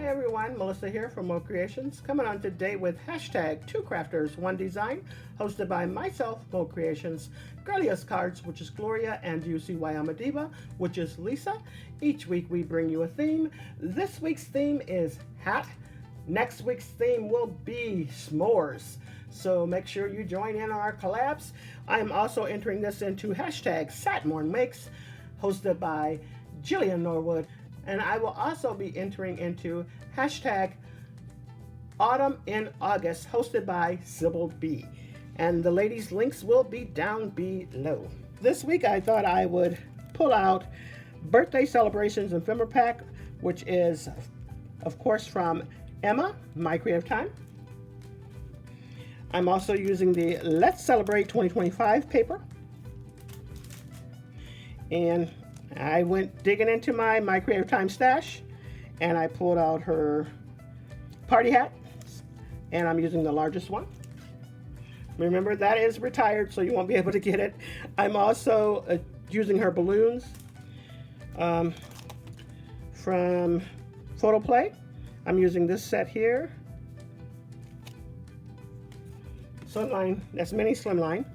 everyone, Melissa here from Mo Creations, coming on today with hashtag 2crafters1design, hosted by myself, Mo Creations, Girliest Cards, which is Gloria, and You See Why I'm a Diva, which is Lisa. Each week we bring you a theme. This week's theme is hat. Next week's theme will be s'mores. So make sure you join in on our collabs. I am also entering this into hashtag Satmorn Makes, hosted by Jillian Norwood. And I will also be entering into hashtag Autumn in August, hosted by Sybil B. And the ladies' links will be down below. This week I thought I would pull out Birthday Celebrations Ephemera Pack, which is, of course, from Emma, My Creative Time. I'm also using the Let's Celebrate 2025 paper. And I went digging into my Creative Time stash, and I pulled out her party hat, and I'm using the largest one. Remember, that is retired, so you won't be able to get it. I'm also using her balloons from Photo Play. I'm using this set here. Slimline, that's mini slimline.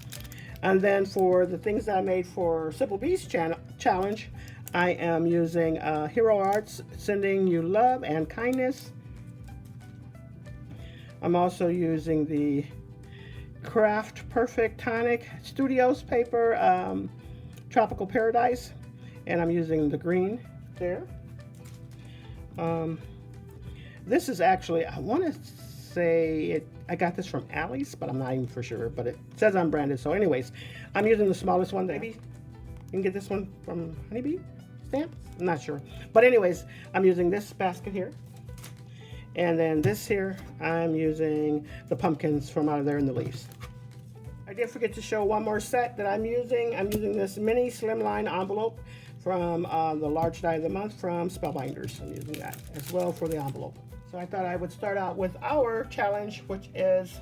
And then for the things that I made for Sybil B's challenge, I am using Hero Arts, Sending You Love and Kindness. I'm also using the Craft Perfect Tonic Studios paper, Tropical Paradise, and I'm using the green there. This is actually, I want to say I got this from Allie's, but I'm not even for sure, but it says unbranded. So anyways, I'm using the smallest one. Maybe you can get this one from Honeybee Stamps, I'm not sure, but anyways, I'm using this basket here, and then this here I'm using the pumpkins from out of there in the leaves. I did forget to show one more set that I'm using this mini slimline envelope from the large die of the month from Spellbinders. I'm using that as well for the envelope. So I thought I would start out with our challenge, which is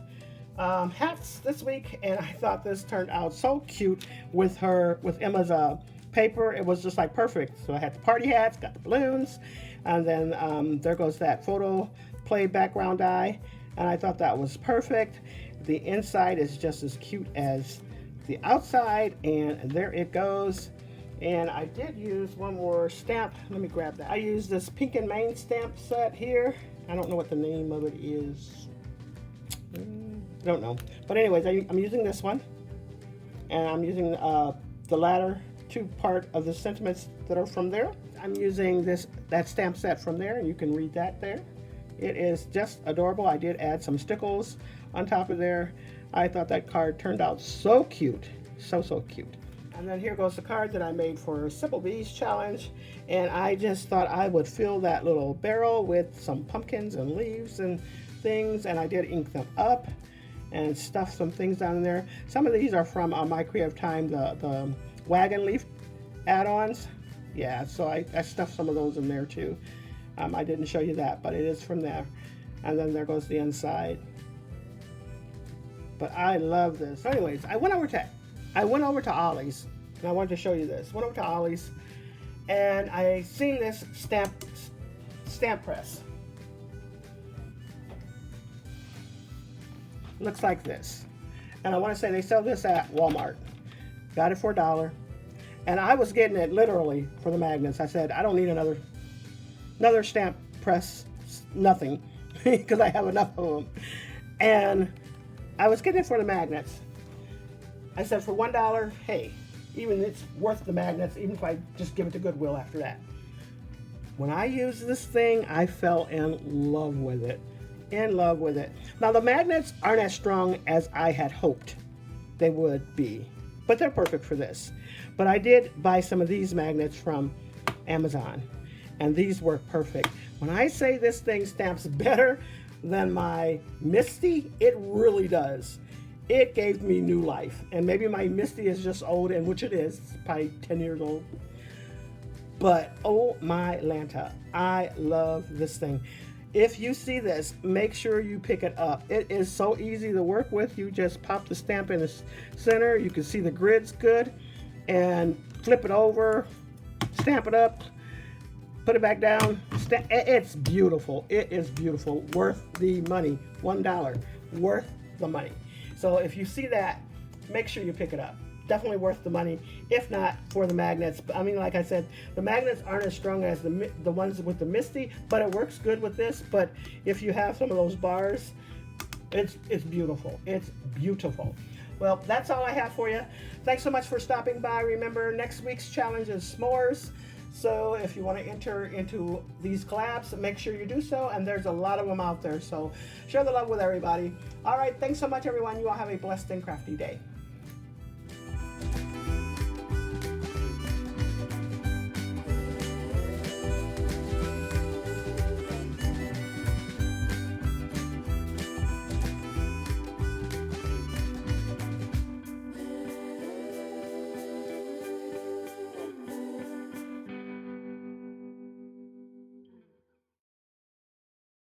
hats this week, and I thought this turned out so cute with Emma's paper. It was just like perfect. So I had the party hats, got the balloons, and then there goes that Photo Play background die, and I thought that was perfect. The inside is just as cute as the outside, and there it goes. And I did use one more stamp. Let me grab that. I used this Pink and Main stamp set here. I don't know what the name of it is. I don't know. But anyways, I'm using this one. And I'm using the latter two part of the sentiments that are from there. I'm using that stamp set from there, and you can read that there. It is just adorable. I did add some stickles on top of there. I thought that card turned out so cute. So cute. And then here goes the card that I made for Sybil B's challenge. And I just thought I would fill that little barrel with some pumpkins and leaves and things. And I did ink them up and stuff some things down in there. Some of these are from My Creative Time, the wagon leaf add-ons. Yeah, so I stuffed some of those in there too. I didn't show you that, but it is from there. And then there goes the inside. But I love this. So anyways, I went over to Ollie's, and I wanted to show you this. Went over to Ollie's, and I seen this stamp press. Looks like this. And I want to say they sell this at Walmart. Got it for $1. And I was getting it literally for the magnets. I said, I don't need another stamp press, nothing, because I have enough of them. And I was getting it for the magnets. I said for $1, hey, even it's worth the magnets, even if I just give it to Goodwill after that. When I used this thing, I fell in love with it. In love with it. Now the magnets aren't as strong as I had hoped they would be, but they're perfect for this. But I did buy some of these magnets from Amazon, and these work perfect. When I say this thing stamps better than my Misty, it really does. It gave me new life. And maybe my Misty is just old, and which it is, it's probably 10 years old. But oh my Lanta, I love this thing. If you see this, make sure you pick it up. It is so easy to work with. You just pop the stamp in the center. You can see the grids good, and flip it over, stamp it up, put it back down, It's beautiful. It is beautiful. Worth the money. $1. Worth the money. So if you see that, make sure you pick it up. Definitely worth the money. If not, for the magnets. I mean, like I said, the magnets aren't as strong as the ones with the Misty, but it works good with this. But if you have some of those bars, it's beautiful. It's beautiful. Well, that's all I have for you. Thanks so much for stopping by. Remember, next week's challenge is s'mores. So if you want to enter into these collabs, make sure you do so. And there's a lot of them out there. So share the love with everybody. All right. Thanks so much, everyone. You all have a blessed and crafty day.